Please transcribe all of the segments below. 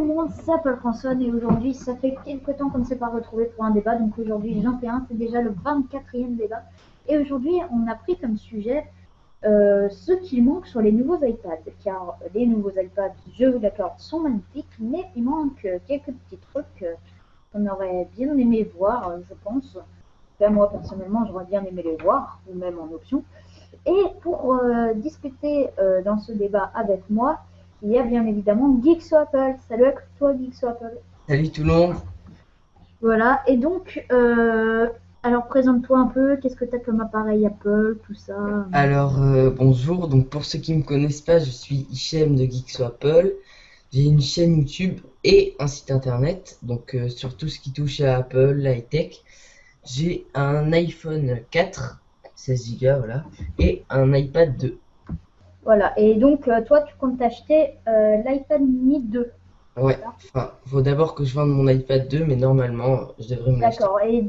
tout le monde, c'est Paul François et aujourd'hui ça fait quelques temps qu'on ne s'est pas retrouvé pour un débat, donc aujourd'hui j'en fais un, c'est déjà le 24e débat et aujourd'hui on a pris comme sujet ce qui manque sur les nouveaux iPads, car les nouveaux iPads, je vous l'accorde, sont magnifiques, mais il manque quelques petits trucs qu'on aurait bien aimé voir, je pense. Enfin, moi personnellement j'aurais bien aimé les voir, ou même en option. Et pour discuter dans ce débat avec moi, il y a bien évidemment Geeks Apple. Salut à toi Geeks Apple. Salut tout le monde. Voilà, et donc, alors présente-toi un peu, qu'est-ce que tu as comme appareil Apple, tout ça. Bonjour. Donc pour ceux qui me connaissent pas, je suis Hichem de Geeks Apple. J'ai une chaîne YouTube et un site internet. Donc sur tout ce qui touche à Apple, la high-tech. J'ai un iPhone 4, 16 Go, voilà, et un iPad 2. Voilà, et donc toi tu comptes t'acheter l'iPad mini 2. Ouais, enfin, faut d'abord que je vende mon iPad 2, mais normalement, je devrais me l'acheter. D'accord, et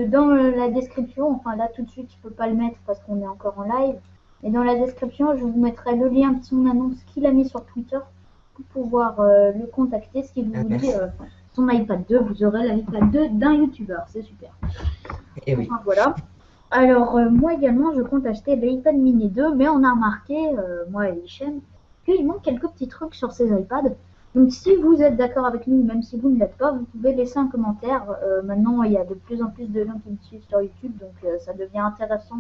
dans la description, enfin là tout de suite je peux pas le mettre parce qu'on est encore en live, mais dans la description je vous mettrai le lien de son annonce qu'il a mis sur Twitter pour pouvoir le contacter si vous Ah, voulez merci. son iPad 2, vous aurez l'iPad 2 d'un youtubeur, c'est super. Et oui. Enfin voilà. Alors moi également je compte acheter l'iPad mini 2, mais on a remarqué, moi et Hichem, qu'il manque quelques petits trucs sur ces iPads. Donc si vous êtes d'accord avec nous, même si vous ne l'êtes pas, vous pouvez laisser un commentaire. Maintenant il y a de plus en plus de gens qui me suivent sur YouTube, donc ça devient intéressant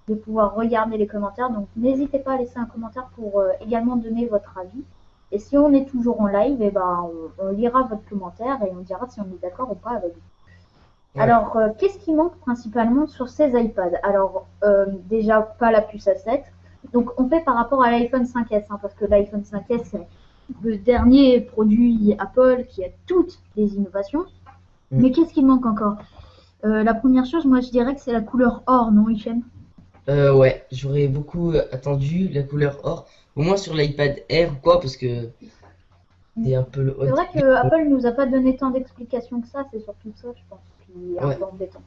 de pouvoir regarder les commentaires. Donc n'hésitez pas à laisser un commentaire pour également donner votre avis. Et si on est toujours en live, eh ben, on lira votre commentaire et on dira si on est d'accord ou pas avec vous. Ouais. Alors, qu'est-ce qui manque principalement sur ces iPads? Alors, déjà, pas la puce A7. Donc, on fait par rapport à l'iPhone 5S, hein, parce que l'iPhone 5S, c'est le dernier produit Apple qui a toutes les innovations. Mm. Mais qu'est-ce qui manque encore? La première chose, moi, je dirais que c'est la couleur or, non, Hichem? Ouais, j'aurais beaucoup attendu la couleur or, au moins sur l'iPad Air ou quoi, parce que c'est un peu le haut C'est de vrai que Apple nous a pas donné tant d'explications que ça, c'est surtout ça, je pense, qui est un ouais. peu embêtant.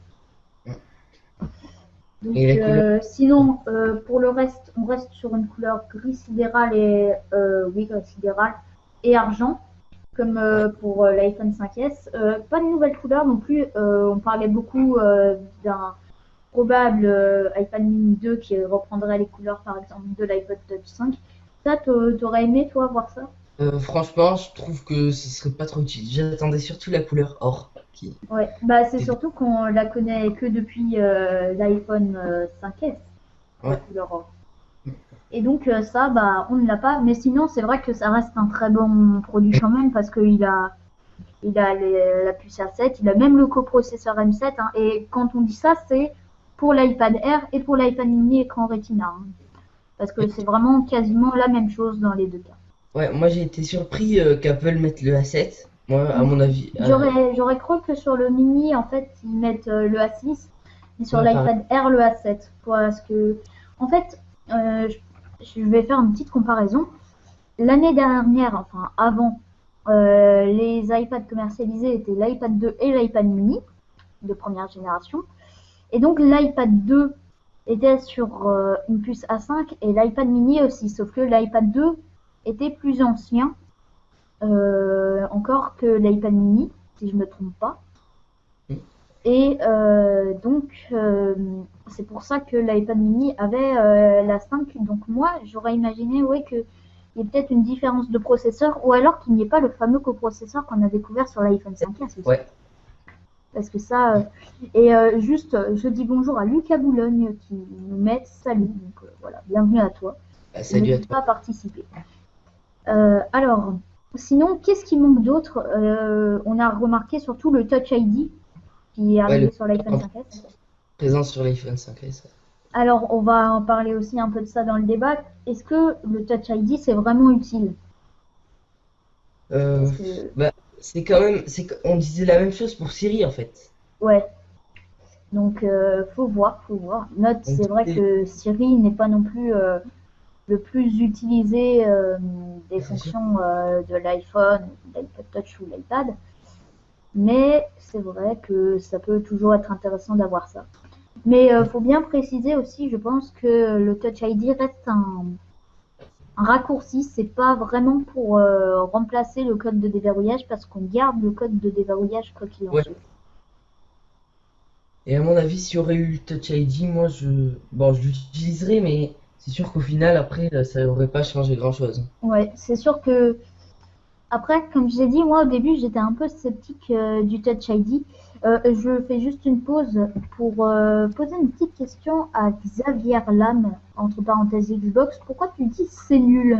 Et Donc, la couleur. sinon, pour le reste, on reste sur une couleur gris sidéral et oui, gris sidéral et argent, comme Ouais. pour l'iPhone 5S. Pas de nouvelle couleur non plus. On parlait beaucoup d'un probable iPad mini 2 qui reprendrait les couleurs, par exemple, de l'iPod Touch 5. Ça, t'aurais aimé, toi, voir ça? Franchement, je trouve que ce serait pas trop utile. J'attendais surtout la couleur or. Ouais, bah c'est surtout qu'on la connaît que depuis l'iPhone 5S, la Ouais. couleur or. Et donc ça, bah, on ne l'a pas. Mais sinon, c'est vrai que ça reste un très bon produit quand même parce qu'il a la puce A7, il a même le coprocesseur M7. Hein, et quand on dit ça, c'est pour l'iPad Air et pour l'iPad mini écran Retina. Hein, parce que c'est vraiment quasiment la même chose dans les deux cas. Ouais, moi j'ai été surpris qu'Apple mette le A7. Moi, à mon avis, J'aurais cru que sur le mini, en fait, ils mettent le A6 et sur ouais, pareil. l'iPad Air le A7. Parce que, en fait, euh, je vais faire une petite comparaison. L'année dernière, enfin avant, les iPads commercialisés étaient l'iPad 2 et l'iPad mini de première génération. Et donc l'iPad 2 était sur une puce A5 et l'iPad mini aussi, sauf que l'iPad 2 était plus ancien encore que l'iPad mini, si je ne me trompe pas. Et donc, c'est pour ça que l'iPad mini avait la 5. Donc moi, j'aurais imaginé ouais, qu'il y ait peut-être une différence de processeur, ou alors qu'il n'y ait pas le fameux coprocesseur qu'on a découvert sur l'iPhone 5S aussi. Ouais. Parce que ça... et juste, je dis bonjour à Lucas Boulogne qui nous met salut. Donc voilà, bienvenue à toi. Bah, Et salut à n'hésite toi. pas à participer. Alors, sinon, qu'est-ce qui manque d'autre? On a remarqué surtout le Touch ID qui est Ouais, le arrivé sur l'iPhone 5S. présent sur l'iPhone 5S. Alors, on va en parler aussi un peu de ça dans le débat. Est-ce que le Touch ID, c'est vraiment utile? Euh, Parce que, Bah, c'est quand même, on disait la même chose pour Siri en fait. ouais, donc faut voir, faut voir. Note, On c'est vrai disait, que Siri n'est pas non plus le plus utilisé des c'est sûr. fonctions de l'iPhone, de l'iPod Touch ou l'iPad. Mais c'est vrai que ça peut toujours être intéressant d'avoir ça. Mais faut bien préciser aussi, je pense que le Touch ID reste un raccourci, c'est pas vraiment pour remplacer le code de déverrouillage parce qu'on garde le code de déverrouillage quoi qu'il en Ouais. soit. Et à mon avis, s'il y aurait eu Touch ID, moi bon, je l'utiliserais, mais c'est sûr qu'au final, après, ça aurait pas changé grand-chose. Ouais, c'est sûr que après, comme je l'ai dit, moi au début j'étais un peu sceptique du Touch ID. Je fais juste une pause pour poser une petite question à Xavier Lam, entre parenthèses Xbox. Pourquoi tu dis c'est nul?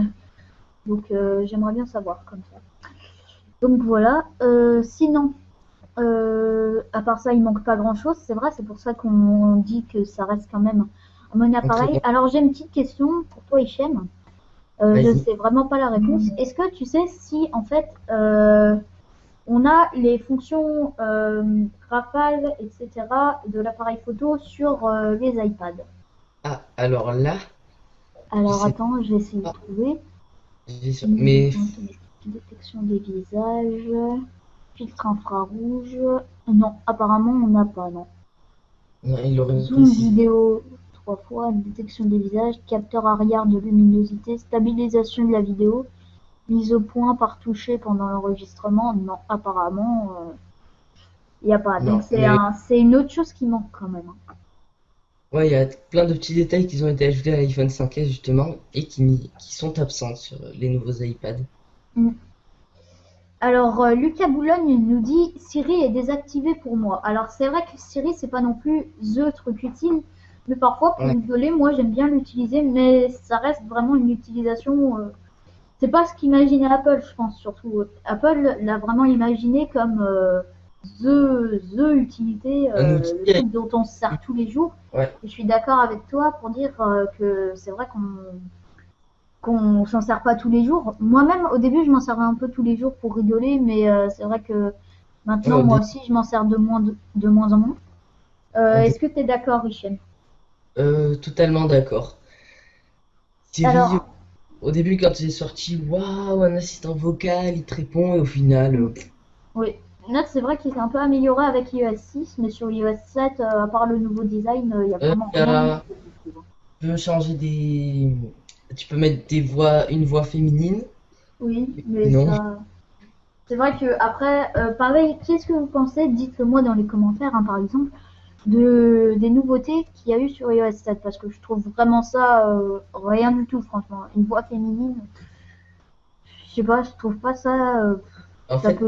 Donc j'aimerais bien savoir comme ça. Donc voilà. Sinon, à part ça, il manque pas grand-chose. C'est vrai, c'est pour ça qu'on dit que ça reste quand même un bon Un très appareil. bon. Alors j'ai une petite question pour toi, Hichem. Je Vas-y. sais vraiment pas la réponse. Est-ce que tu sais si en fait on a les fonctions rafale, etc. de l'appareil photo sur les iPads? Ah, alors là, je Alors sais attends, je vais essayer de pas. trouver. Mais Détection des visages, filtre infrarouge. Non, apparemment on n'a pas, non. non, il aurait Zoom précisé. vidéo 3 fois, détection des visages, capteur arrière de luminosité, stabilisation de la vidéo, mise au point par toucher pendant l'enregistrement. Non, apparemment, il n'y a pas. Donc Non, mais c'est une autre chose qui manque quand même, hein. ouais, il y a plein de petits détails qui ont été ajoutés à l'iPhone 5S justement et qui sont absents sur les nouveaux iPads. Mm. Alors, Lucas Boulogne nous dit Siri est désactivé pour moi. Alors, c'est vrai que Siri, c'est pas non plus the truc utile, mais parfois pour Ouais, rigoler, moi j'aime bien l'utiliser, mais ça reste vraiment une utilisation. C'est pas ce qu'imaginait Apple, je pense surtout. Apple l'a vraiment imaginé comme the utilité, un outil. le truc dont on se sert tous les jours. Ouais, Et je suis d'accord avec toi pour dire que c'est vrai qu'on s'en sert pas tous les jours. Moi-même, au début, je m'en servais un peu tous les jours pour rigoler, mais c'est vrai que ouais, maintenant, moi aussi, je m'en sers de moins en moins. au dé- Est-ce que tu es d'accord, Richel? totalement d'accord. Siri, Alors, au début, quand c'est sorti, waouh, un assistant vocal, il te répond, et au final, oui. Note, c'est vrai qu'il s'est un peu amélioré avec iOS 6, mais sur iOS 7, à part le nouveau design, il n'y a vraiment il y rien. a, tu peux changer des, tu peux mettre une voix féminine, Oui, mais non, ça. C'est vrai que après, pareil, qu'est-ce que vous pensez? Dites-le moi dans les commentaires, hein, par exemple, des nouveautés qu'il y a eu sur iOS 7, parce que je trouve vraiment ça rien du tout, franchement. Une voix féminine, je sais pas, je trouve pas ça. en fait,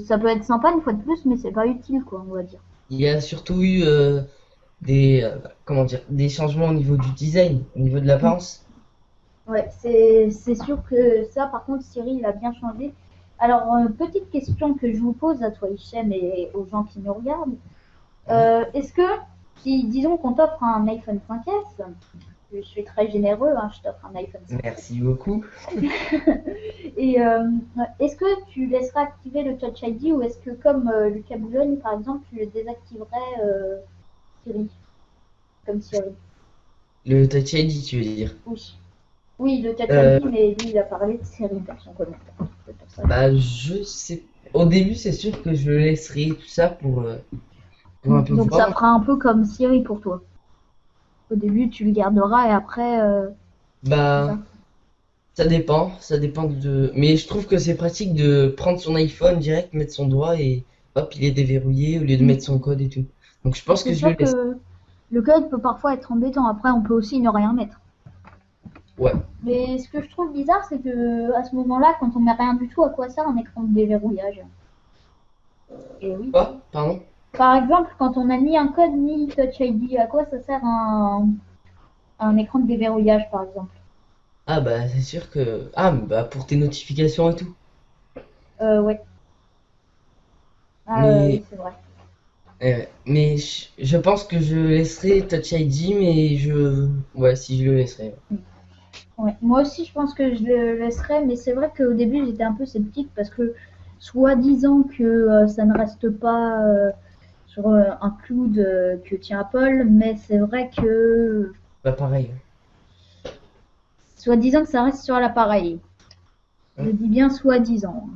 Ça peut être sympa une fois de plus, mais c'est pas utile, quoi, on va dire. il y a surtout eu des, comment dire, des changements au niveau du design, au niveau de l'apparence. Ouais, c'est sûr que ça, par contre, Siri, il a bien changé. Alors, petite question que je vous pose à toi, Hichem, et aux gens qui nous regardent. Oui. Est-ce que, si disons qu'on t'offre un iPhone 5S, je suis très généreux, hein, je t'offre un iPhone 5S, Merci beaucoup. et est-ce que tu laisseras activer le Touch ID ou est-ce que, comme Lucas Boulogne, par exemple, tu le désactiverais Siri, comme Siri? Le Touch ID, tu veux dire? Oui. Oui, le Touch Euh, ID, mais lui, il a parlé de Siri dans son commentaire. C'est pour ça. Bah, je sais. Au début, c'est sûr que je laisserai tout ça pour un peu Donc ça voir. fera un peu comme Siri pour toi. Au début, tu le garderas et après, c'est ça. Bah, ça dépend de. Mais je trouve que c'est pratique de prendre son iPhone direct, mettre son doigt et hop, il est déverrouillé au lieu de Mm. mettre son code et tout. Donc je Mais pense c'est que je le sûr laisse. que le code peut parfois être embêtant. Après, on peut aussi ne rien mettre. Ouais. Mais ce que je trouve bizarre, c'est que à ce moment-là, quand on met rien du tout, à quoi sert un écran de déverrouillage? Et oui. Quoi? Pardon? Par exemple, quand on n'a ni un code ni Touch ID, à quoi ça sert un écran de déverrouillage, par exemple? Ah bah c'est sûr que. Ah bah pour tes notifications et tout. Ouais. Ah oui, Mais c'est vrai. mais je pense que je laisserai Touch ID, mais je. Ouais, si je le laisserai. Ouais. Moi aussi, je pense que je le laisserai, mais c'est vrai qu'au début, j'étais un peu sceptique parce que, soi-disant que ça ne reste pas sur un cloud que tient Apple, mais c'est vrai que, Bah pareil. soi-disant que ça reste sur l'appareil. Je Hein. dis bien soi-disant.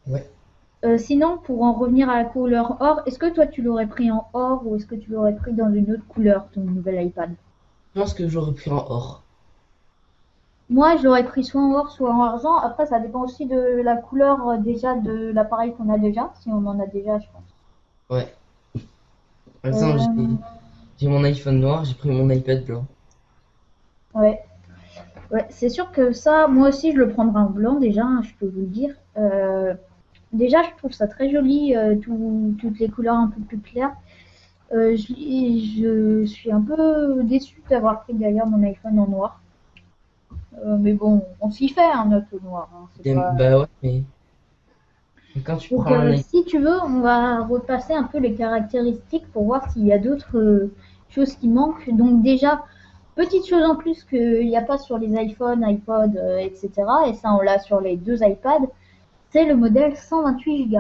Ouais. Sinon, pour en revenir à la couleur or, est-ce que toi tu l'aurais pris en or ou est-ce que tu l'aurais pris dans une autre couleur, ton nouvel iPad? Je pense que j'aurais pris en or. Moi, je l'aurais pris soit en or, soit en argent. Après, ça dépend aussi de la couleur déjà de l'appareil qu'on a déjà, si on en a déjà, je pense. Ouais. Par exemple, Euh, j'ai mon iPhone noir, j'ai pris mon iPad blanc. ouais. Ouais, c'est sûr que ça, moi aussi, je le prendrai en blanc déjà, hein, je peux vous le dire. Déjà, je trouve ça très joli, toutes les couleurs un peu plus claires. Je suis un peu déçue d'avoir pris d'ailleurs mon iPhone en noir. Mais bon, on s'y fait, un autre noir, hein, c'est pas... Bah ouais, mais quand tu Donc, prends un iPad, si tu veux, on va repasser un peu les caractéristiques pour voir s'il y a d'autres choses qui manquent. Donc, déjà, petite chose en plus qu'il n'y a pas sur les iPhones, iPod, etc. Et ça, on l'a sur les deux iPads. C'est le modèle 128 Go.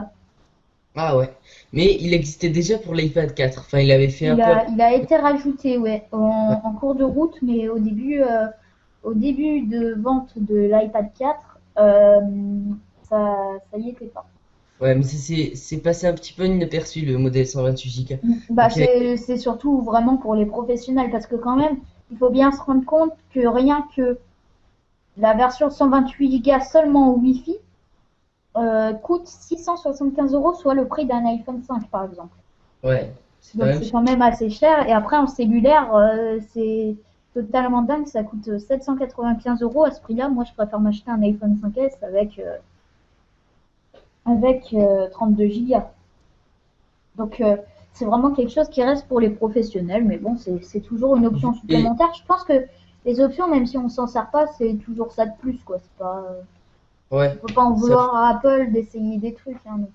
ah ouais. Mais il existait déjà pour l'iPad 4. Enfin, il avait fait un peu. Il a été rajouté, ouais, Ouais, en cours de route, mais au début de vente de l'iPad 4, ça y était pas. ouais, mais c'est passé un petit peu inaperçu le modèle 128 Go. Bah, Donc, c'est surtout vraiment pour les professionnels, parce que quand même, il faut bien se rendre compte que rien que la version 128 Go seulement au Wi-Fi coûte 675 €, soit le prix d'un iPhone 5 par exemple. ouais, c'est quand Donc même. c'est quand même assez cher. Et après en cellulaire, c'est totalement dingue. Ça coûte 795 € à ce prix-là. Moi, je préfère m'acheter un iPhone 5S avec 32 Go. Donc c'est vraiment quelque chose qui reste pour les professionnels. Mais bon, c'est toujours une option Et supplémentaire. Je pense que les options, même si on s'en sert pas, c'est toujours ça de plus, quoi. C'est pas, on ouais, peut pas en ça, vouloir à Apple d'essayer des trucs, hein, non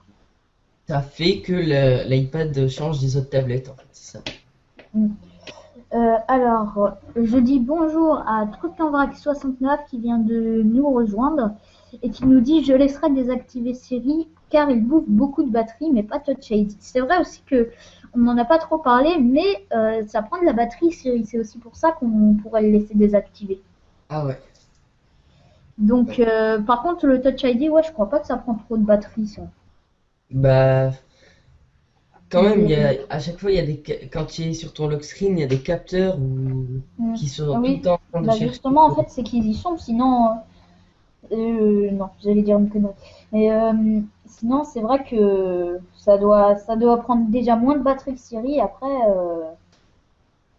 ça fait que l'iPad change des autres tablettes, en fait, c'est ça. plus. Alors, je dis bonjour à Trucanvrac69 qui vient de nous rejoindre et qui nous dit je laisserai désactiver Siri car il bouffe beaucoup de batterie mais pas Touch ID. C'est vrai aussi que on n'en a pas trop parlé, mais ça prend de la batterie Siri. C'est aussi pour ça qu'on pourrait le laisser désactiver. Ah ouais. Donc, par contre, le Touch ID, ouais, je crois pas que ça prend trop de batterie, ça. Bah, quand même, Mais, à chaque fois, quand tu es sur ton lock screen, il y a des capteurs mm, qui sont tout le oui, temps en train de bah chercher. justement, en fait, c'est qu'ils y sont. Sinon, non, j'allais dire une connerie. Mais sinon, c'est vrai que ça doit prendre déjà moins de batterie que Siri. Après,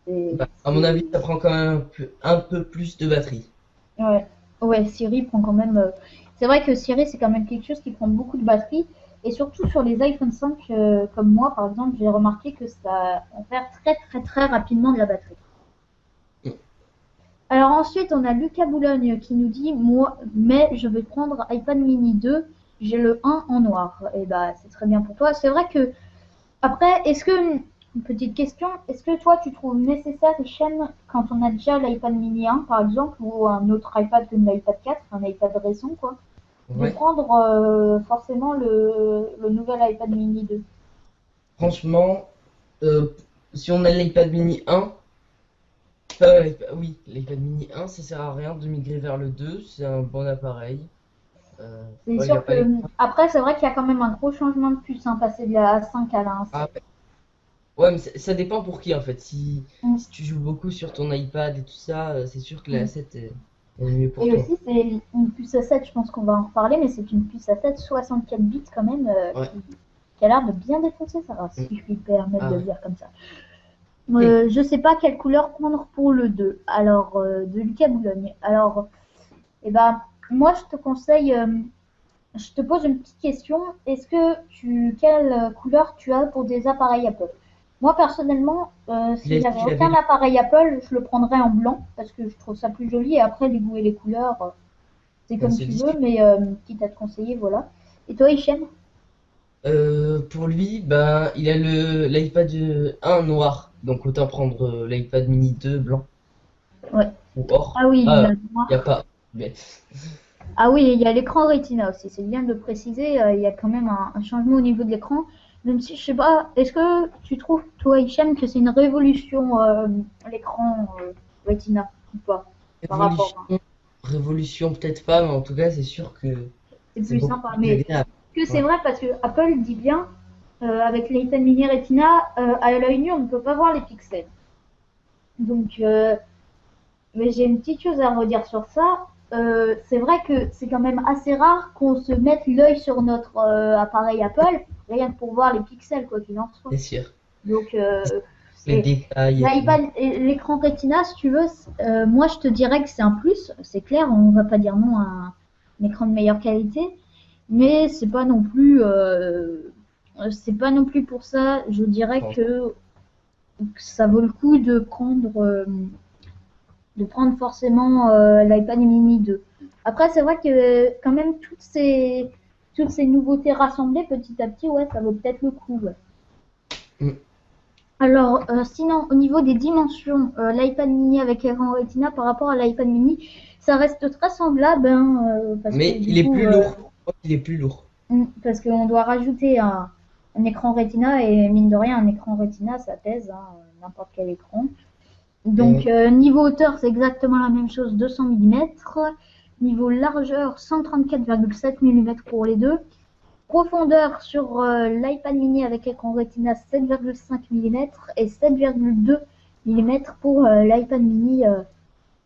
Bah, à mon avis, ça prend quand même un peu plus de batterie. ouais. Ouais, Siri prend quand même. C'est vrai que Siri, c'est quand même quelque chose qui prend beaucoup de batterie. Et surtout sur les iPhone 5, comme moi, par exemple, j'ai remarqué que ça on perd très, très, très rapidement de la batterie. Alors ensuite, on a Lucas Boulogne qui nous dit moi, mais je vais prendre iPad mini 2, j'ai le 1 en noir. Et bah, c'est très bien pour toi. C'est vrai que, après, une petite question, est-ce que toi tu trouves nécessaire, Hichem, quand on a déjà l'iPad mini 1 par exemple, ou un autre iPad comme l'iPad 4, un iPad récent, quoi, de Ouais. prendre forcément le nouvel iPad mini 2? Franchement, euh, si on a l'iPad mini 1, oui, l'iPad mini 1, ça sert à rien de migrer vers le 2, c'est un bon appareil. C'est Bon, il a sûr pas que, l'écran. après, c'est vrai qu'il y a quand même un gros changement de puce, hein, passer de la A5 à la Ah, 1.7. ouais, ouais, mais ça dépend pour qui en fait. Si tu joues beaucoup sur ton iPad et tout ça, c'est sûr que la Mm. 7 est mieux pour Et toi. aussi, c'est une puce A7, je pense qu'on va en reparler, mais c'est une puce A7 64 bits quand même, Ouais. qui a l'air de bien défoncer sa race, Mm. si je puis me permettre Ah de le ouais. dire comme ça. Ok. Je sais pas quelle couleur prendre pour le 2. Alors, de Lucas Boulogne. Alors, eh ben, moi, je te conseille, je te pose une petite question. Quelle couleur tu as pour des appareils Apple? Moi, personnellement, Il a si dit j'avais qu'il avait aucun appareil Apple, je le prendrais en blanc parce que je trouve ça plus joli. Et après, les goûts et les couleurs, c'est ça comme se tu veux, discute. mais quitte à te conseiller, voilà. Et toi, Hichem? Pour lui, ben, il a l'iPad 1 noir, donc autant prendre l'iPad mini 2 blanc Ouais. ou or. Ah oui, il Ah, a il n'y a noir. pas. Mais, Ah oui, il y a l'écran Retina aussi. C'est bien de le préciser. Il y a quand même un changement au niveau de l'écran. Même si je sais pas, est-ce que tu trouves, toi, Hichem, que c'est une révolution l'écran Retina ou pas par rapport révolution, révolution peut-être pas, mais en tout cas, c'est sûr que c'est c'est plus beaucoup sympa. plus Mais agréable. que c'est Ouais. vrai parce que Apple dit bien avec l'iPad mini Retina, à l'œil nu, on ne peut pas voir les pixels. Donc, mais j'ai une petite chose à redire sur ça. c'est vrai que c'est quand même assez rare qu'on se mette l'œil sur notre appareil Apple, rien que pour voir les pixels, quoi qu'il en soit. Bien sûr. Donc, Les c'est détails et tout. l'iPad, l'écran Retina, si tu veux, moi je te dirais que c'est un plus, c'est clair, on va pas dire non à un écran de meilleure qualité, mais c'est pas non plus pour ça. Je dirais Bon. que ça vaut le coup de prendre forcément l'iPad mini 2. Après, c'est vrai que quand même toutes ces nouveautés rassemblées petit à petit, ouais, ça vaut peut-être le coup. Ouais. Mm. Alors, sinon, au niveau des dimensions, l'iPad mini avec écran Retina par rapport à l'iPad mini, ça reste très semblable, hein, parce que Mais du il est coup, plus lourd. Je crois qu'il est plus lourd. parce qu'on doit rajouter un écran Retina et mine de rien, un écran Retina, ça pèse, hein, n'importe quel écran. Donc, Et niveau hauteur, c'est exactement la même chose, 200 mm. Niveau largeur, 134,7 mm pour les deux. Profondeur sur l'iPad mini avec écran Retina, 7,5 mm et 7,2 mm pour l'iPad mini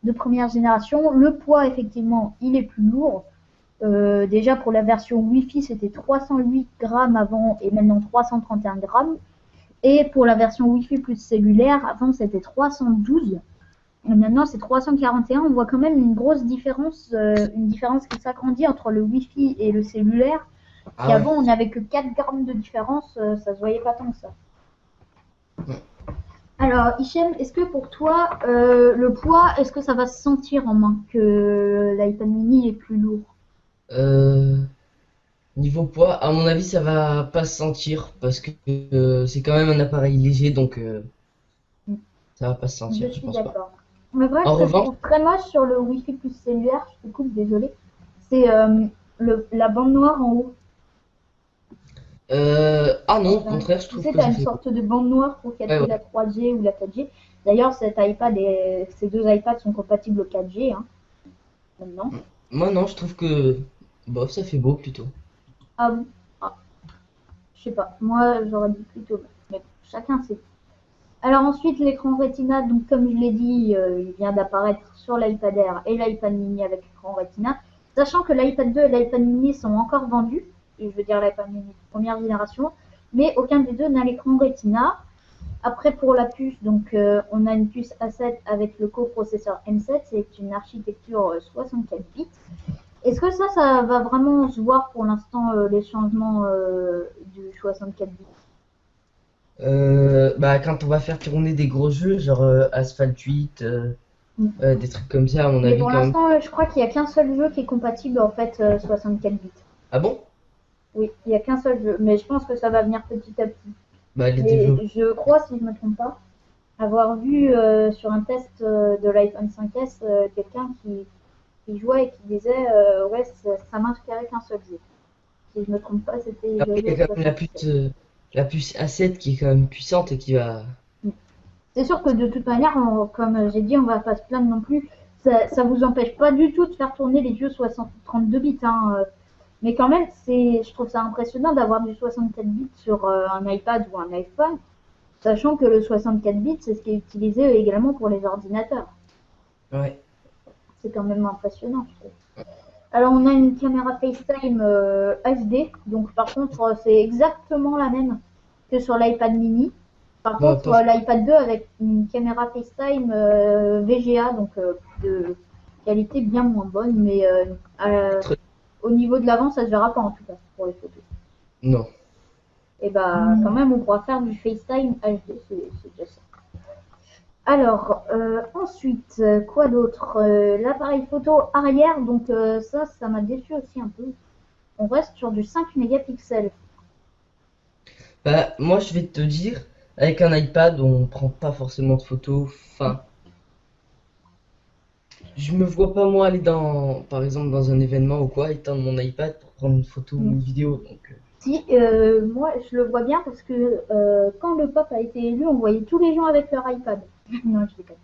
de première génération. Le poids, effectivement, il est plus lourd. Déjà, pour la version Wi-Fi, c'était 308 grammes avant et maintenant 331 grammes. Et pour la version Wi-Fi plus cellulaire, avant c'était 312. Et maintenant c'est 341. On voit quand même une différence qui s'agrandit entre le Wi-Fi et le cellulaire. Qui ah ouais. avant on n'avait que 4 grammes de différence, ça se voyait pas tant que ça. Mm. Alors Hichem, est-ce que pour toi le poids, est-ce que ça va se sentir en main que l'iPad mini est plus lourd? Euh, Niveau poids, à mon avis, ça va pas se sentir parce que c'est quand même un appareil léger, donc ça va pas se Je sentir, je suis pense pas. d'accord. Mais vrai, En ce que je revanche, trouve très moche sur le Wi-Fi plus cellulaire, je te coupe, désolé, c'est la bande noire en haut. ah non, au Enfin, contraire, je tu trouve sais, que tu as ça une fait beau. sorte de bande noire pour Ouais, capter la ouais. 3G ou la 4G. D'ailleurs, ces deux iPads sont compatibles au 4G hein, maintenant. Moi, non, je trouve que bof, ça fait beau plutôt. Ah bon? Ah, je sais pas. Moi, j'aurais dit plutôt. Mais chacun sait. Alors ensuite, l'écran Retina, donc comme je l'ai dit, il vient d'apparaître sur l'iPad Air et l'iPad mini avec écran Retina. Sachant que l'iPad 2 et l'iPad mini sont encore vendus, et je veux dire l'iPad mini de première génération, mais aucun des deux n'a l'écran Retina. Après, pour la puce, donc on a une puce A7 avec le coprocesseur M7, c'est une architecture 64 bits. Est-ce que ça va vraiment se voir pour l'instant les changements du 64 bits? Bah, quand on va faire tourner des gros jeux, genre Asphalt 8, des trucs comme ça, à mon Mais avis, pour quand même. l'instant, je crois qu'il n'y a qu'un seul jeu qui est compatible en fait 64 bits. Ah bon? Oui, il n'y a qu'un seul jeu, mais je pense que ça va venir petit à petit. Bah, les Et développeurs. je crois, si je ne me trompe pas, avoir vu sur un test de l'iPhone 5S quelqu'un qui jouait et qui disait ouais, ça marche qu'avec un seul jeu. Si je ne me trompe pas, c'était Après, il y Jojo a quand même 77. la puce A7 qui est quand même puissante et qui va. C'est sûr que de toute manière, comme j'ai dit, on va pas se plaindre non plus. Ça vous empêche pas du tout de faire tourner les jeux 32 bits. Hein, mais quand même, je trouve ça impressionnant d'avoir du 64 bits sur un iPad ou un iPhone, sachant que le 64 bits, c'est ce qui est utilisé également pour les ordinateurs. Ouais. C'est quand même impressionnant, je trouve. Alors, on a une caméra FaceTime HD, donc par contre, c'est exactement la même que sur l'iPad mini. Par Bah, contre, pas. l'iPad 2 avec une caméra FaceTime VGA, donc de qualité bien moins bonne, mais Très- au niveau de l'avant, ça se verra pas en tout cas pour les photos. Non. Et bah, quand même, on pourra faire du FaceTime HD, c'est déjà ça. Alors, ensuite, quoi d'autre? L'appareil photo arrière, donc ça m'a déçu aussi un peu. On reste sur du 5 mégapixels. Bah, moi, je vais te dire, avec un iPad, on prend pas forcément de photos. Enfin, je me vois pas moi aller par exemple, dans un événement ou quoi, éteindre mon iPad pour prendre une photo ou Mm. une vidéo. Donc, Si, moi je le vois bien parce que quand le pape a été élu, on voyait tous les gens avec leur iPad. Non, je déconne.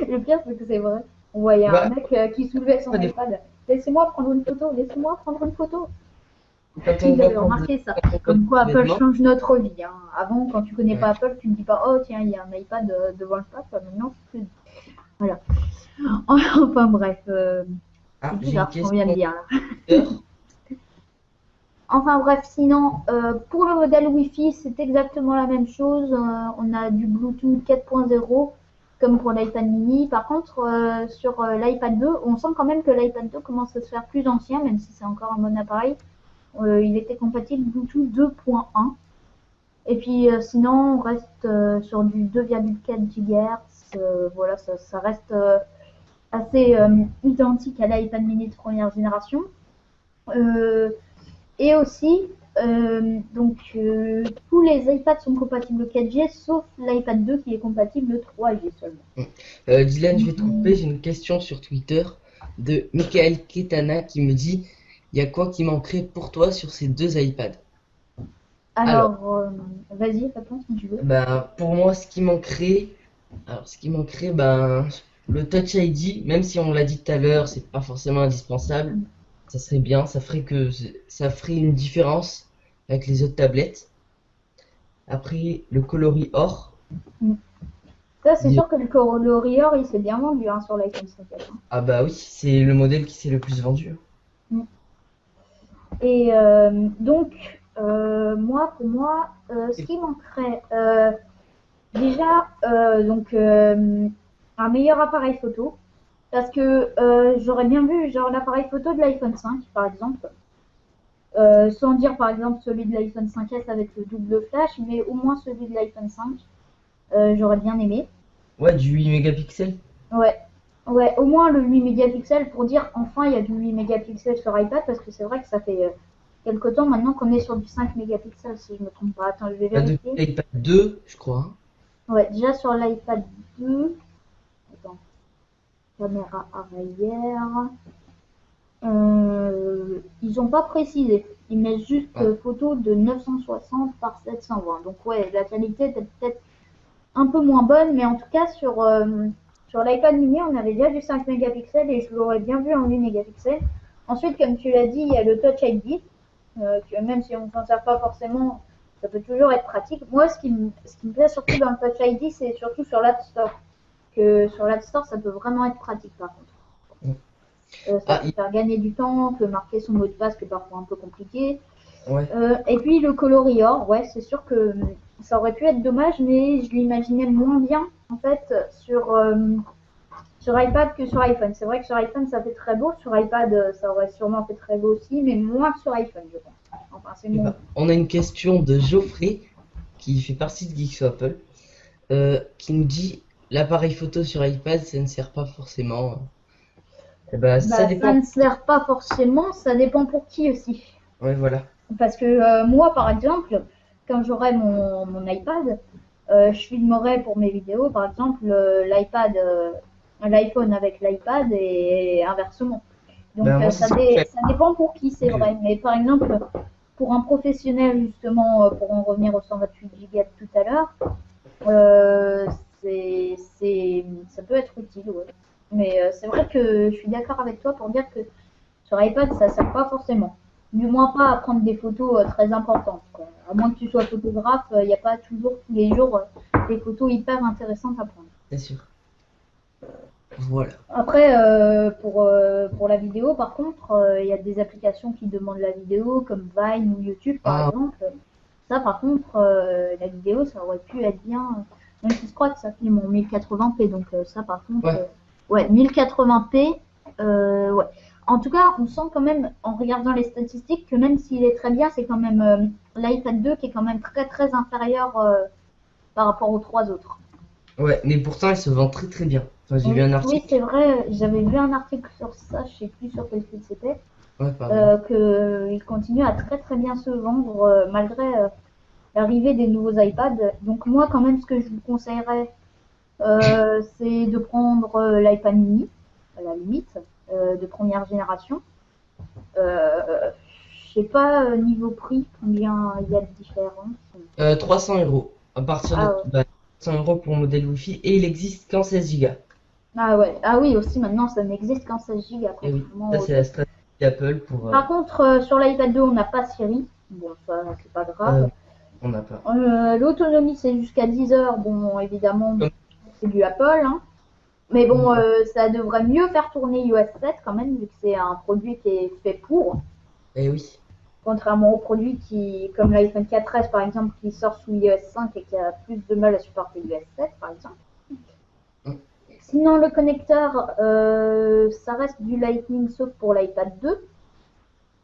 Le pire, c'est que c'est vrai. On voyait un bah, mec qui soulevait son des fois, iPad. Laissez-moi prendre une photo, laissez-moi prendre une photo. quand on Si, va j'avais prendre, remarqué ça. quand on va Comme quoi à un Apple événement, change notre vie. Avant, quand tu connais ouais. pas Apple, tu ne dis pas, oh tiens, il y a un iPad devant le pape. Maintenant, Enfin bref, Ah, c'est j'ai une bizarre ce qu'on vient de question. dire là. Heure. Enfin bref, sinon, pour le modèle Wi-Fi, c'est exactement la même chose. On a du Bluetooth 4.0 comme pour l'iPad mini. Par contre, sur l'iPad 2, on sent quand même que l'iPad 2 commence à se faire plus ancien, même si c'est encore un bon appareil. Il était compatible Bluetooth 2.1. Et puis sinon, on reste sur du 2,4 GHz. Voilà, ça reste assez identique à l'iPad mini de première génération. Euh, et aussi, tous les iPads sont compatibles 4G, sauf l'iPad 2 qui est compatible 3G seulement. Dylan, je vais te couper, j'ai une question sur Twitter de Michael Ketana qui me dit, il y a quoi qui manquerait pour toi sur ces deux iPads? Alors, Alors, vas-y, réponds si tu veux. ben, pour moi, ce qui manquerait, ben, le Touch ID, même si on l'a dit tout à l'heure, c'est pas forcément indispensable, ça serait bien, ça ferait une différence avec les autres tablettes. Après, le coloris or, Ça, c'est il- sûr que le Corolorior, il s'est bien vendu hein, sur l'iPhone 5S. Hein. ah bah oui, c'est le modèle qui s'est le plus vendu. Et moi, pour moi, ce qui manquerait, déjà, un meilleur appareil photo. Parce que j'aurais bien vu genre l'appareil photo de l'iPhone 5, par exemple. Sans dire par exemple celui de l'iPhone 5S avec le double flash, mais au moins celui de l'iPhone 5, j'aurais bien aimé. Ouais, du 8 mégapixels. Ouais. Ouais, au moins le 8 mégapixels pour dire enfin il y a du 8 mégapixels sur iPad parce que c'est vrai que ça fait quelque temps maintenant qu'on est sur du 5 mégapixels si je me trompe pas. Attends, je vais Bah, depuis vérifier. l'iPad 2, je crois, hein. Ouais, déjà sur l'iPad 2. Attends, caméra arrière. Ils n'ont pas précisé. Ils mettent juste Ouais. photo de 960 par 720. Donc ouais, la qualité était peut-être un peu moins bonne, mais en tout cas sur l'iPad mini, on avait déjà du 5 mégapixels et je l'aurais bien vu en 8 mégapixels. Ensuite, comme tu l'as dit, il y a le Touch ID, que même si on ne s'en sert pas forcément, ça peut toujours être pratique. Moi, ce qui me plaît surtout dans le Touch ID, c'est surtout sur l'App Store. Que sur l'App Store, ça peut vraiment être pratique par contre. Ça Ah, peut faire gagner du temps, que marquer son mot de passe, qui est parfois un peu compliqué. ouais. Et puis le colorior, ouais, c'est sûr que ça aurait pu être dommage, mais je l'imaginais moins bien en fait sur iPad que sur iPhone. C'est vrai que sur iPhone ça fait très beau, sur iPad ça aurait sûrement fait très beau aussi, mais moins que sur iPhone, je pense. Enfin, c'est Eh mon. ben, on a une question de Geoffrey qui fait partie de Geeks Apple qui nous dit l'appareil photo sur iPad ça ne sert pas forcément. Eh ben, ça Bah, ça dépend. ne sert pas forcément, ça dépend pour qui aussi. Ouais, voilà. Parce que moi, par exemple, quand j'aurai mon iPad, je filmerai pour mes vidéos, par exemple, l'iPhone avec l'iPad et inversement. Ben, Donc moi, c'est ce que je fais. ça dépend pour qui, c'est Donc, vrai. Mais par exemple, pour un professionnel, justement, pour en revenir au 128 Go tout à l'heure, euh, ça peut être utile, ouais. Mais c'est vrai que je suis d'accord avec toi pour dire que sur iPad, ça ne sert pas forcément. Du moins pas à prendre des photos très importantes. Quoi. À moins que tu sois photographe, il n'y a pas toujours tous les jours des photos hyper intéressantes à prendre. c'est sûr. Voilà. Après, pour la vidéo, par contre, il y a des applications qui demandent la vidéo, comme Vine ou YouTube, par Ah, exemple. Ça, par contre, la vidéo, ça aurait pu être bien. Même si je crois que ça filme en 1080p, donc ça, par contre, ouais. ouais, 1080p, ouais. En tout cas, on sent quand même, en regardant les statistiques, que même s'il est très bien, c'est quand même l'iPad 2 qui est quand même très très inférieur par rapport aux trois autres. Ouais, mais pourtant, elle se vend très très bien. Enfin, j'ai vu Oui, un oui, article. c'est vrai, j'avais vu un article sur ça, je sais plus sur quel site c'était, Ouais, pareil. qu'il continue à très très bien se vendre malgré l'arrivée des nouveaux iPads. Donc moi, quand même, ce que je vous conseillerais, c'est de prendre l'iPad mini, à la limite, de première génération. Je sais pas niveau prix combien il y a de différence. 300 euros. À partir de Ah ouais. 300 euros pour le modèle Wi-Fi et il existe qu'en 16 Go. Ah ouais. Ah oui, aussi maintenant ça n'existe qu'en 16 Go, Et oui, contrairement ça aux c'est la autres. stratégie d'Apple pour. Par contre, sur l'iPad 2, on n'a pas Siri. Bon, ça, c'est pas Euh, grave. on n'a pas. L'autonomie, c'est jusqu'à 10 heures. Bon, évidemment, Comme- c'est du Apple. Hein. Mais bon, Ouais. ça devrait mieux faire tourner iOS 7 quand même, vu que c'est un produit qui est fait pour. Eh oui. Contrairement aux produits comme l'iPhone 4S par exemple, qui sort sous iOS 5 et qui a plus de mal à supporter iOS 7 par exemple. Mm. Sinon, le connecteur, ça reste du Lightning sauf pour l'iPad 2.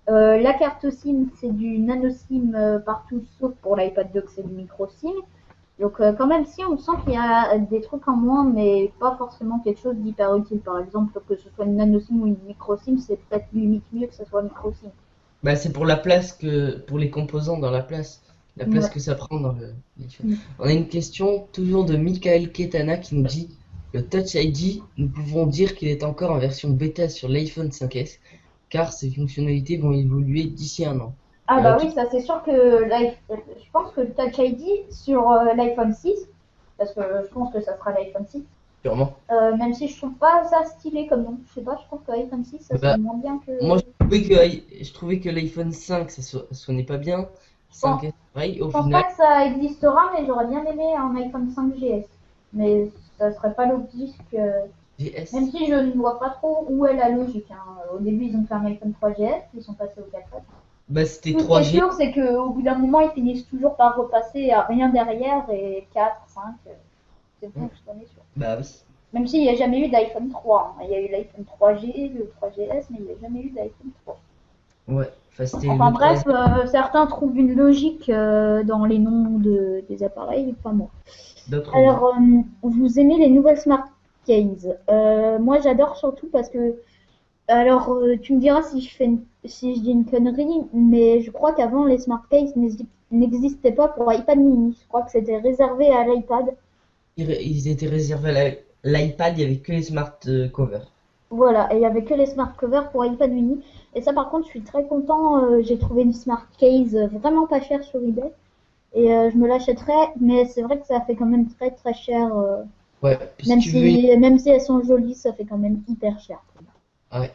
La carte SIM, c'est du nano SIM partout sauf pour l'iPad 2 que c'est du micro SIM. Donc quand même, si on sent qu'il y a des trucs en moins, mais pas forcément quelque chose d'hyper utile. Par exemple, que ce soit une nano SIM ou une micro SIM, c'est peut-être limite mieux que ce soit micro SIM. Bah, c'est pour la place pour les composants dans la place Ouais. que ça prend dans l'iPhone. Mm. On a une question toujours de Michael Ketana qui nous dit le Touch ID, nous pouvons dire qu'il est encore en version bêta sur l'iPhone 5S car ses fonctionnalités vont évoluer d'ici un an. Ah bah Tout oui, ça c'est sûr que je pense que le Touch ID sur l'iPhone 6, parce que je pense que ça sera l'iPhone 6, sûrement. même si je trouve pas ça stylé comme nom. Je sais pas, je trouve que l'iPhone 6 ça Bah, sonne moins bien que. moi, je trouvais que l'iPhone 5 sonnait pas bien. Je pense, 5S, pareil. Au je pense final, pas que ça existera, mais j'aurais bien aimé un iPhone 5GS. Mais ça serait pas logique. Même GS. si je ne vois pas trop où est la logique. Hein. Au début, ils ont fait un iPhone 3GS, ils sont passés au 4S. Bah, c'était Tout ce qui est 3G. sûr, c'est qu'au bout d'un moment, ils finissent toujours par repasser à rien derrière et 4, 5, c'est bon, je connais sûr. Bah oui. Même s'il n'y a jamais eu d'iPhone 3. Hein. Il y a eu l'iPhone 3G, le 3GS, mais il n'y a jamais eu d'iPhone 3. Ouais. Enfin, c'était Enfin le bref, 3. certains trouvent une logique dans les noms des appareils, pas moi. D'autres non. Alors, vous aimez les nouvelles smart cases. Moi, j'adore surtout parce que. Alors, tu me diras si je dis une connerie, mais je crois qu'avant, les smart cases n'existaient pas pour iPad mini. Je crois que c'était réservé à l'iPad. Ils étaient réservés à l'iPad, il n'y avait que les smart covers. Voilà, et il n'y avait que les smart covers pour iPad mini. Et ça, par contre, je suis très content. J'ai trouvé une smart case vraiment pas chère sur eBay. Et je me l'achèterais, mais c'est vrai que ça fait quand même très très cher. Ouais, si tu veux une... Même si elles sont jolies, ça fait quand même hyper cher. Ouais,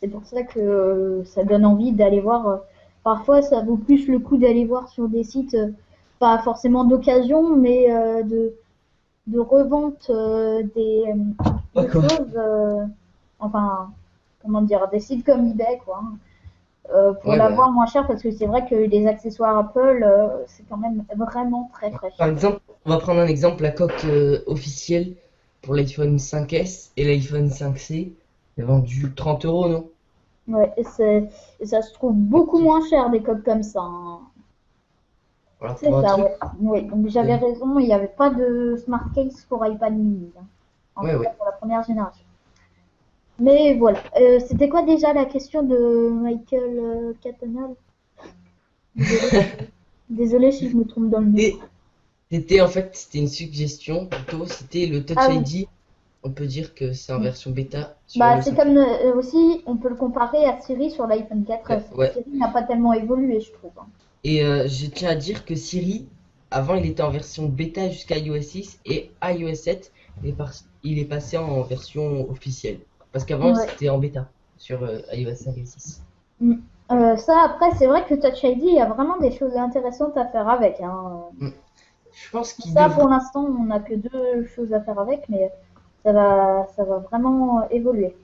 C'est pour ça que ça donne envie d'aller voir. Parfois, ça vaut plus le coup d'aller voir sur des sites, pas forcément d'occasion, mais de revente ouais, de quoi. choses. Enfin, comment dire, des sites comme eBay, quoi. Hein, pour Ouais, bah. l'avoir moins cher, parce que c'est vrai que les accessoires Apple, c'est quand même vraiment très très Par cher. exemple, on va prendre un exemple, la coque officielle pour l'iPhone 5S et l'iPhone 5C est vendue 30 euros, non? Ouais, et ça se trouve beaucoup moins cher des coques comme ça. Hein. Voilà, C'est pour un ça, truc. ouais. Oui, donc euh, j'avais raison, il n'y avait pas de smart case pour iPad mini. Hein. En ouais, tout cas ouais. pour la première génération. Mais voilà. C'était quoi déjà la question de Michael Catanal? Désolée. Désolée si je me trompe dans le nom. Et c'était en fait, c'était une suggestion plutôt, c'était le Touch Ah oui. ID. On peut dire que c'est en version bêta sur Bah, le c'est 5. comme aussi, on peut le comparer à Siri sur l'iPhone 4S. Ouais. Siri n'a pas tellement évolué, je trouve. Hein. Et je tiens à dire que Siri, avant, il était en version bêta jusqu'à iOS 6 et iOS 7, il est passé en version officielle. Parce qu'avant, Ouais. c'était en bêta sur iOS 5 et 6. Mm. Ça, après, c'est vrai que Touch ID, il y a vraiment des choses intéressantes à faire avec. Hein. Mm. Je pense qu'il Ça, devrait. pour l'instant, on n'a que deux choses à faire avec, mais ça va vraiment évoluer.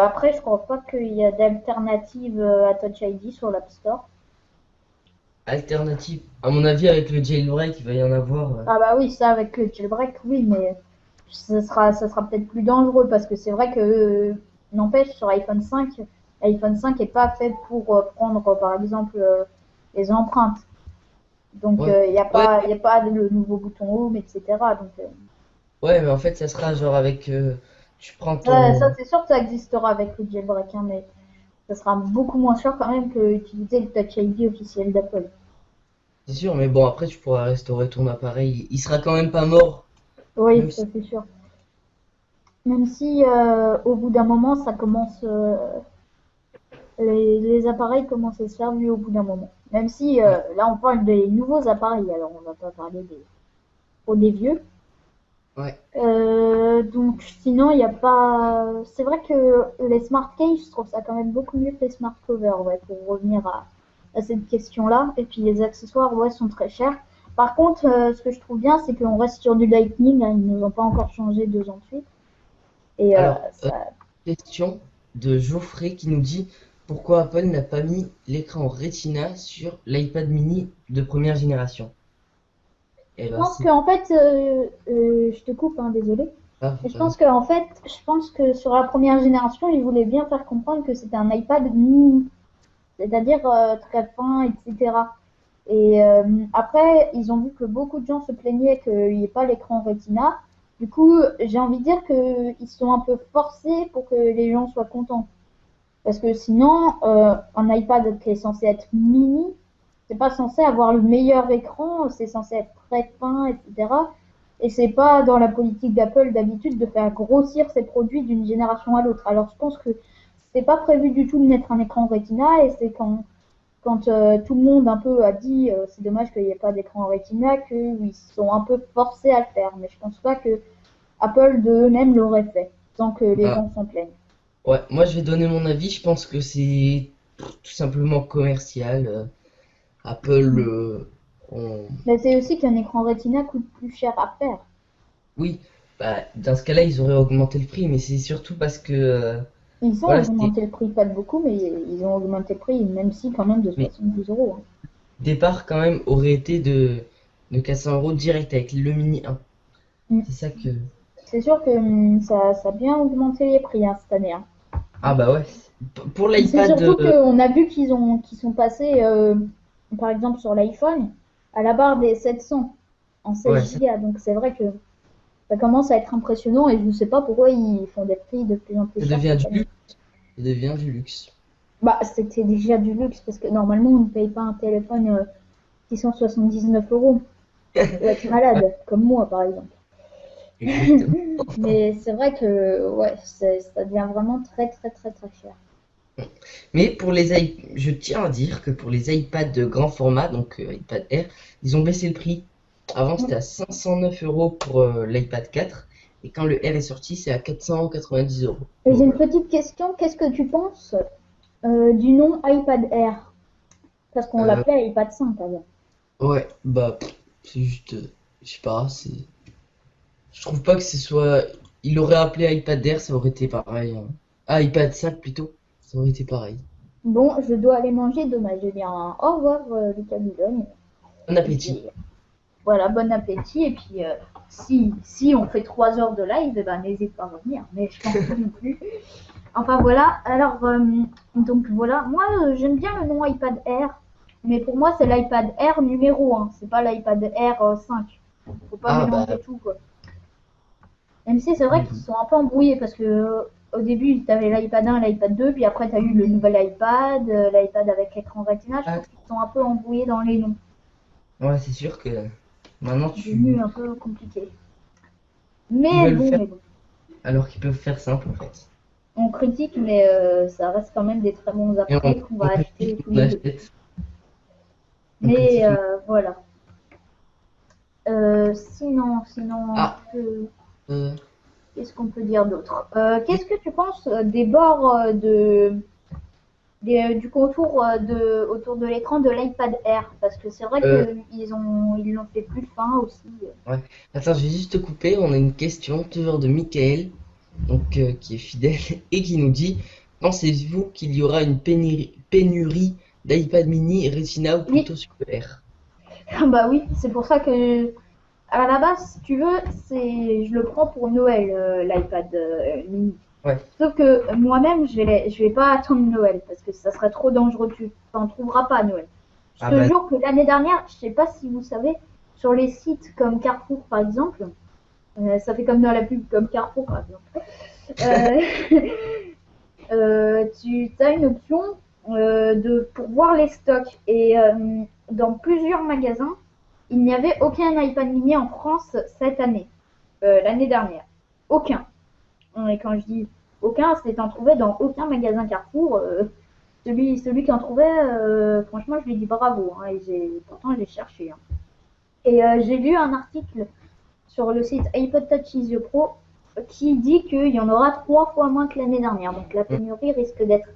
Après, je crois pas qu'il y a d'alternative à Touch ID sur l'App Store. Alternative. À mon avis, avec le jailbreak, il va y en avoir. Ah bah oui, ça avec le jailbreak, oui, mais ça sera peut-être plus dangereux parce que c'est vrai que, n'empêche, sur l'iPhone 5 est pas fait pour prendre, par exemple, les empreintes. Donc, Ouais. Ouais, y a pas le nouveau bouton Home, etc. Donc, ouais, mais en fait, ça sera genre avec. Tu prends ça ton. c'est sûr que ça existera avec le jailbreak, hein, mais ça sera beaucoup moins sûr quand même que utiliser le Touch ID officiel d'Apple. C'est sûr, mais bon, après, tu pourras restaurer ton appareil. Il sera quand même pas mort. Oui, Même ça si. c'est sûr. Même si au bout d'un moment, ça commence, les appareils commencent à se faire vieux au bout d'un moment. Même si Ouais. là on parle des nouveaux appareils, alors on va pas parler des vieux. Ouais. Donc sinon il n'y a pas. C'est vrai que les smart cases, je trouve ça quand même beaucoup mieux que les smart covers, ouais, pour revenir à cette question-là. Et puis les accessoires, ouais, sont très chers. Par contre, ce que je trouve bien, c'est qu'on reste sur du Lightning. Hein, ils nous ont pas encore changé 2 ans de suite. Et Alors, ça, question de Geoffrey qui nous dit pourquoi Apple n'a pas mis l'écran Retina sur l'iPad mini de première génération? Eh je ben, pense c'est qu'en fait, je te coupe, hein, désolé. pas. Mais je pense que sur la première génération, ils voulaient bien faire comprendre que c'était un iPad mini, c'est-à-dire très fin, etc. Et après, ils ont vu que beaucoup de gens se plaignaient qu'il n'y ait pas l'écran Retina. Du coup, j'ai envie de dire qu'ils sont un peu forcés pour que les gens soient contents. Parce que sinon, un iPad qui est censé être mini, c'est pas censé avoir le meilleur écran, c'est censé être très fin, etc. Et c'est pas dans la politique d'Apple d'habitude de faire grossir ses produits d'une génération à l'autre. Alors je pense que c'est pas prévu du tout de mettre un écran Retina et c'est quand tout le monde un peu a dit c'est dommage qu'il n'y ait pas d'écran Retina qu'ils sont un peu forcés à le faire. Mais je pense pas que Apple de eux-mêmes l'aurait fait sans que les Bah, gens s'en plaignent. ouais, moi je vais donner mon avis. Je pense que c'est tout simplement commercial. Apple, Mais c'est aussi qu'un écran Retina coûte plus cher à faire. oui, bah, dans ce cas-là, ils auraient augmenté le prix, mais c'est surtout parce que, Ils ont voilà, c'était. augmenté le prix, pas de beaucoup, mais ils ont augmenté le prix, même si quand même de Mais 72 euros. Hein. le départ, quand même, aurait été de 400 € direct avec le Mini 1. Mm. C'est ça que. C'est sûr que ça a bien augmenté les prix hein, cette année. Hein. Ah, bah ouais. Pour C'est l'iPad, surtout qu'on a vu qu'ils sont passés, par exemple sur l'iPhone, à la barre des 700 en ouais, 16 Go. Donc c'est vrai que ça commence à être impressionnant et je ne sais pas pourquoi ils font des prix de plus en plus ça chers devient cette du année. luxe. Ça devient du luxe. Bah, c'était déjà du luxe parce que normalement on ne paye pas un téléphone 679 euros. Faut être malade, comme moi par exemple. Exactement. Mais c'est vrai que ouais, ça devient vraiment très très très très cher. Mais je tiens à dire que pour les iPads de grand format, donc iPad Air, ils ont baissé le prix. Avant, c'était à 509 € pour l'iPad 4. Et quand le R est sorti, c'est à 490 €. Et Donc j'ai une voilà. petite question, qu'est-ce que tu penses du nom iPad Air? Parce qu'on Euh, l'appelait iPad 5 avant. ouais, bah, c'est juste. Je sais pas, c'est. Je trouve pas que ce soit. Il aurait appelé iPad Air, ça aurait été pareil. Hein. Ah, iPad 5 plutôt, ça aurait été pareil. Bon, je dois aller manger dommage. Eh bien, au revoir Lucas Boulogne. Bon Et puis appétit. voilà, bon appétit. Et puis si on fait 3 heures de live, eh ben, n'hésite pas à revenir. Mais je pense pas non plus. Enfin voilà, alors donc voilà, moi j'aime bien le nom iPad Air, mais pour moi c'est l'iPad Air numéro 1, c'est pas l'iPad Air 5. Faut pas Ah, bah, mélanger tout quoi. Même si c'est vrai qu'ils sont un peu embrouillés parce que au début tu avais l'iPad 1, l'iPad 2, puis après tu as eu le nouvel iPad, l'iPad avec écran Retina, je ah, trouve qu'ils sont un peu embrouillés dans les noms. ouais, c'est sûr que maintenant C'est devenu tu. un peu compliqué. Ils veulent faire Mais bon, alors qu'ils peuvent faire simple en fait. on critique, mais ça reste quand même des très bons Et appareils qu'on on va critique, acheter tous on les deux. achète, on Mais critique. voilà. Sinon, Ah, euh, qu'est-ce qu'on peut dire d'autre qu'est-ce que tu penses des bords du contour autour de l'écran de l'iPad Air? Parce que c'est vrai euh, ils l'ont fait plus fin aussi. ouais. Attends, je vais juste te couper. On a une question toujours de Michael, donc qui est fidèle et qui nous dit: pensez-vous qu'il y aura une pénurie d'iPad mini Retina ou Oui, plutôt sur le R? bah oui, c'est pour ça que à la base, si tu veux, je le prends pour Noël l'iPad mini. Ouais. Sauf que moi-même, je vais pas attendre Noël parce que ça serait trop dangereux. Tu t'en trouveras pas à Noël. Je Ah te bah jure que l'année dernière, je sais pas si vous savez, sur les sites comme Carrefour par exemple, ça fait comme dans la pub comme Carrefour par exemple, euh, tu as une option pour voir les stocks. Et dans plusieurs magasins, il n'y avait aucun iPad mini en France cette année, l'année dernière. Aucun. Et quand je dis aucun, c'est en trouvé dans aucun magasin Carrefour. Celui qui en trouvait, franchement, je lui dis bravo. Hein, et pourtant, j'ai cherché. Hein. Et j'ai lu un article sur le site iPod Touch Is You Pro qui dit qu'il y en aura 3 fois moins que l'année dernière. Donc la pénurie risque d'être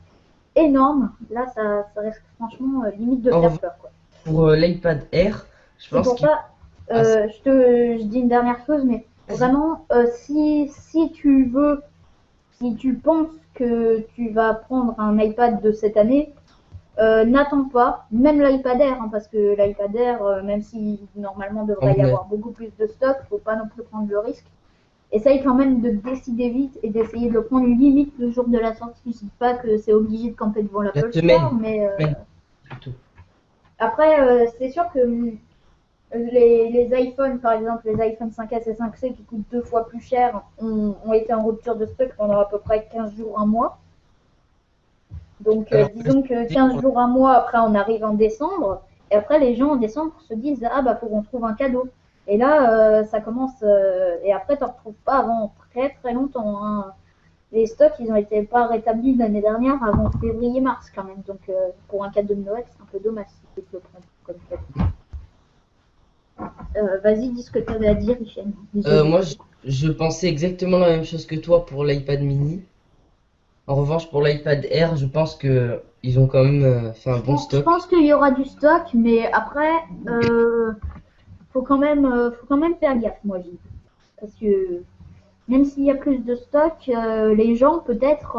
énorme. Là, ça risque franchement limite de en faire revanche, peur. Quoi. pour l'iPad Air, je C'est pense pour qu'il ça. Ah, Je dis une dernière chose, mais vas-y. vraiment, si tu veux, si tu penses que tu vas prendre un iPad de cette année, n'attends pas, même l'iPad Air, hein, parce que l'iPad Air, même si normalement devrait y Ouais. avoir beaucoup plus de stock, faut pas non plus prendre le risque. Essaye quand même de décider vite et d'essayer de le prendre limite le jour de la sortie. Je dis pas que c'est obligé de camper devant La l'Apple Store, semaine. mais Semaine, plutôt. après, c'est sûr que les iPhones, par exemple, les iPhone 5S et 5C qui coûtent 2 fois plus cher, ont été en rupture de stock pendant à peu près 15 jours, un mois. Donc, Alors, disons que 15 jours, un mois, après, on arrive en décembre. Et après, les gens en décembre se disent, ah bah, faut qu'on trouve un cadeau. Et là, ça commence. Et après, tu n'en retrouves pas avant très très longtemps, hein. Les stocks, ils ont été pas rétablis l'année dernière avant février-mars quand même. Donc, pour un cadeau de Noël, c'est un peu dommage si tu te le prends comme cadeau. Vas-y, dis ce que tu avais à dire, Hichem. Désolé. moi, je pensais exactement la même chose que toi pour l'iPad mini. En revanche, pour l'iPad Air, je pense que ils ont quand même fait un bon Je stock. pense qu'il y aura du stock, mais après, faut quand même faire gaffe, moi, je dis. Parce que même s'il y a plus de stock, les gens, peut-être,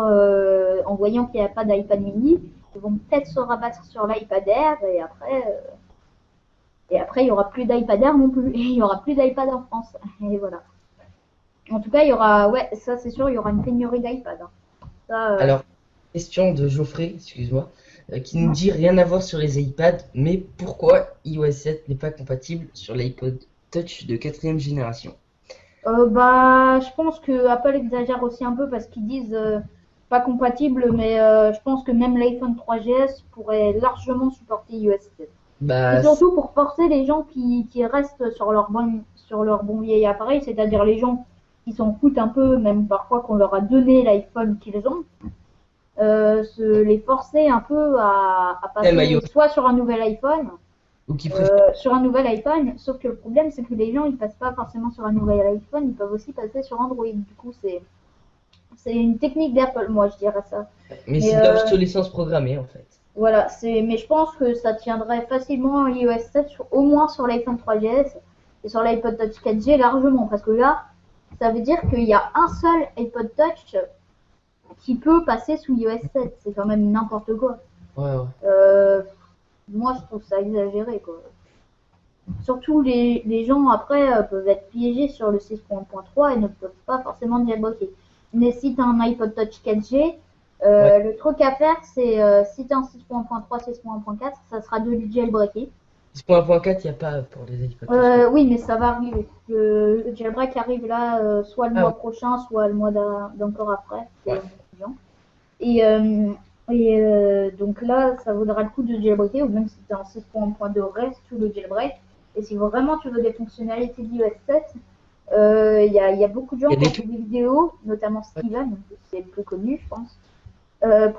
en voyant qu'il n'y a pas d'iPad mini, ils vont peut-être se rabattre sur l'iPad Air et après, il n'y aura plus d'iPad Air non plus. Et il n'y aura plus d'iPad en France. Et voilà. En tout cas, il y aura, ouais, ça c'est sûr, il y aura une pénurie d'iPad, hein. Ça, Alors, question de Geoffrey, excuse-moi, qui nous dit rien à voir sur les iPads, mais pourquoi iOS 7 n'est pas compatible sur l'iPod Touch de quatrième génération? bah, je pense que Apple exagère aussi un peu parce qu'ils disent pas compatible, mais je pense que même l'iPhone 3GS pourrait largement supporter iOS 7. C'est Bah, surtout pour forcer les gens qui restent sur leur bon vieil appareil, c'est-à-dire les gens qui s'en foutent un peu, même parfois qu'on leur a donné l'iPhone qu'ils ont, les forcer un peu à même passer iOS, soit sur un nouvel iPhone, ou qui préfère. sur un nouvel iPhone, sauf que le problème c'est que les gens ils passent pas forcément sur un nouvel iPhone, ils peuvent aussi passer sur Android. Du coup c'est une technique d'Apple, moi je dirais ça. Mais Mais c'est de l'obsolescence programmée en fait. voilà, mais je pense que ça tiendrait facilement iOS 7 au moins sur l'iPhone 3GS et sur l'iPod Touch 4G largement, parce que là ça veut dire qu'il y a un seul iPod Touch qui peut passer sous iOS 7. C'est quand même n'importe quoi. Ouais, ouais. Euh, Moi je trouve ça exagéré, quoi. Surtout les gens après peuvent être piégés sur le 6.3 et ne peuvent pas forcément jailbreaker. Mais si tu as un iPod Touch 4G, Ouais. le truc à faire c'est si tu as un 6.3, 6.4, ça sera de jailbreaker. 6.4, il n'y a pas pour les iPod Touch 4. Oui, mais ça va arriver. Le jailbreak arrive là soit le Ah ouais. mois prochain, soit le mois d'encore après, Ouais. selon les gens. Et, donc là, ça vaudra le coup de jailbreaker, ou même si tu es en 6.2, reste sous le jailbreak. Et si vraiment tu veux des fonctionnalités d'iOS 7, y a beaucoup de Il gens y a qui des ont fait trucs. des vidéos, notamment Ouais. Steven, c'est le plus connu, je pense,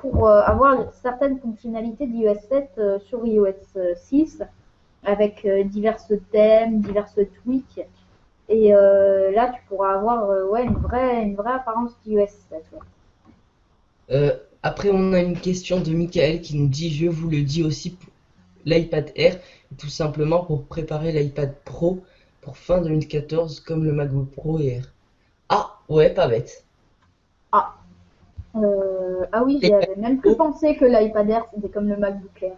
pour avoir certaines fonctionnalités d'iOS 7 sur iOS 6, avec diverses thèmes, diverses tweaks. Et là, tu pourras avoir ouais, une vraie apparence d'iOS 7. Ouais. Après, on a une question de Michael qui nous dit, je vous le dis aussi, pour l'iPad Air, tout simplement pour préparer l'iPad Pro pour fin 2014, comme le MacBook Pro et Air. Ah, ouais, pas bête. Ah, ah oui, j'y L'iPad avais même plus Pro, pensé que l'iPad Air c'était comme le MacBook Air.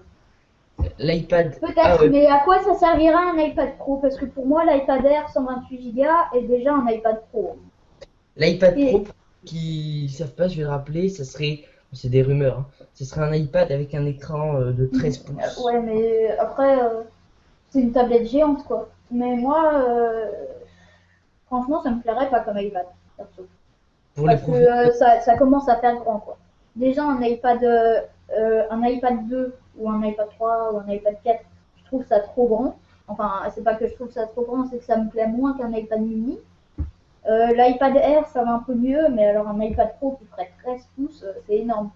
l'iPad, ah Peut-être, ouais, mais à quoi ça servira un iPad Pro? Parce que pour moi, l'iPad Air 128 Go est déjà un iPad Pro. l'iPad Pro, Et pour ceux qui savent pas, je vais le rappeler, ça serait, c'est des rumeurs, hein, ce serait un iPad avec un écran de 13 pouces. ouais, mais après, c'est une tablette géante, quoi. Mais moi, franchement, ça me plairait pas comme iPad, perso. Pour les Parce que professionnels, ça commence à faire grand, quoi. Déjà, un iPad 2 ou un iPad 3 ou un iPad 4, je trouve ça trop grand. Enfin, c'est pas que je trouve ça trop grand, c'est que ça me plaît moins qu'un iPad mini. L'iPad Air, ça va un peu mieux, mais alors un iPad Pro qui ferait 13 pouces, c'est énorme.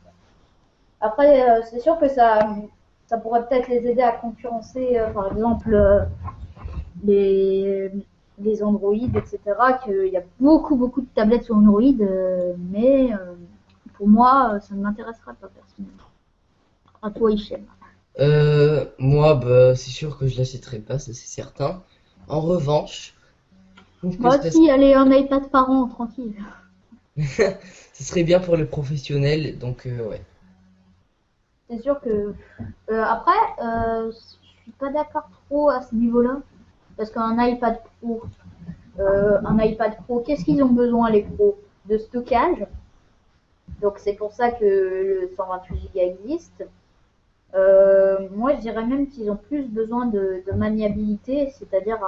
Après, c'est sûr que ça pourrait peut-être les aider à concurrencer, par exemple, les, les Android, etc. Qu'il y a beaucoup, beaucoup de tablettes sur Android, mais pour moi, ça ne m'intéresserait pas personnellement. À toi, Hichem. moi, bah, c'est sûr que je l'achèterai pas, ça c'est certain. En revanche, je trouve que Moi ça, aussi, allez, un iPad par an, tranquille. ce serait bien pour les professionnels, donc ouais. C'est sûr que après, je suis pas d'accord trop à ce niveau-là, parce qu'un iPad Pro, qu'est-ce qu'ils ont besoin les pros? De stockage. Donc c'est pour ça que le 128 Go existe. Moi, je dirais même qu'ils ont plus besoin de maniabilité, c'est-à-dire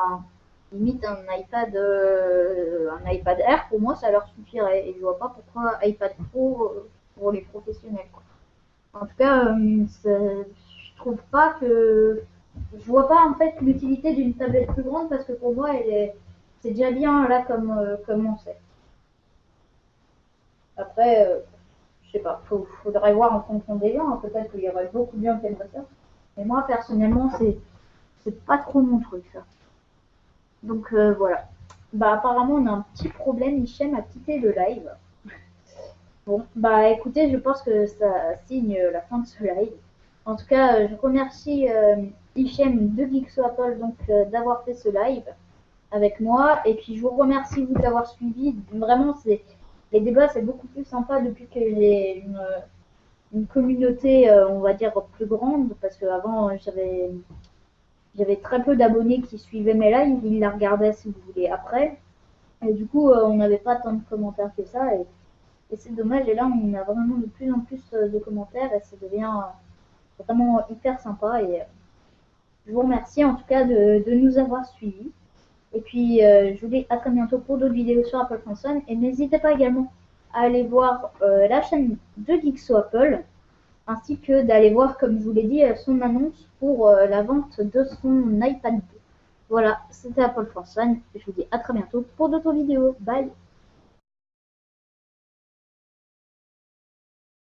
limite un iPad Air. Pour moi, ça leur suffirait. Et je vois pas pourquoi iPad Pro pour les professionnels, quoi. En tout cas, je trouve pas que je vois pas en fait l'utilité d'une tablette plus grande parce que pour moi, c'est déjà bien là comme on sait. Après, je sais pas, faudrait voir en fonction des gens. Peut-être qu'il y aurait beaucoup de gens qui aimeraient ça. Mais moi, personnellement, c'est pas trop mon truc, ça. Donc voilà. Bah apparemment, on a un petit problème. Hichem a quitté le live. Bon, bah écoutez, je pense que ça signe la fin de ce live. En tout cas, je remercie Hichem de Geekso Apple donc d'avoir fait ce live avec moi. Et puis je vous remercie vous d'avoir suivi. Vraiment, les débats, c'est beaucoup plus sympa depuis que j'ai une communauté, on va dire, plus grande. Parce qu'avant, j'avais très peu d'abonnés qui suivaient mes lives. Ils la regardaient, si vous voulez, après. Et du coup, on n'avait pas tant de commentaires que ça. Et c'est dommage. Et là, on a vraiment de plus en plus de commentaires. Et ça devient vraiment hyper sympa. Et je vous remercie en tout cas de nous avoir suivis. Et puis, je vous dis à très bientôt pour d'autres vidéos sur Apple Console. Et n'hésitez pas également à aller voir la chaîne de Geekso Apple, ainsi que d'aller voir, comme je vous l'ai dit, son annonce pour la vente de son iPad 2. Voilà, c'était Apple Console. Je vous dis à très bientôt pour d'autres vidéos. Bye!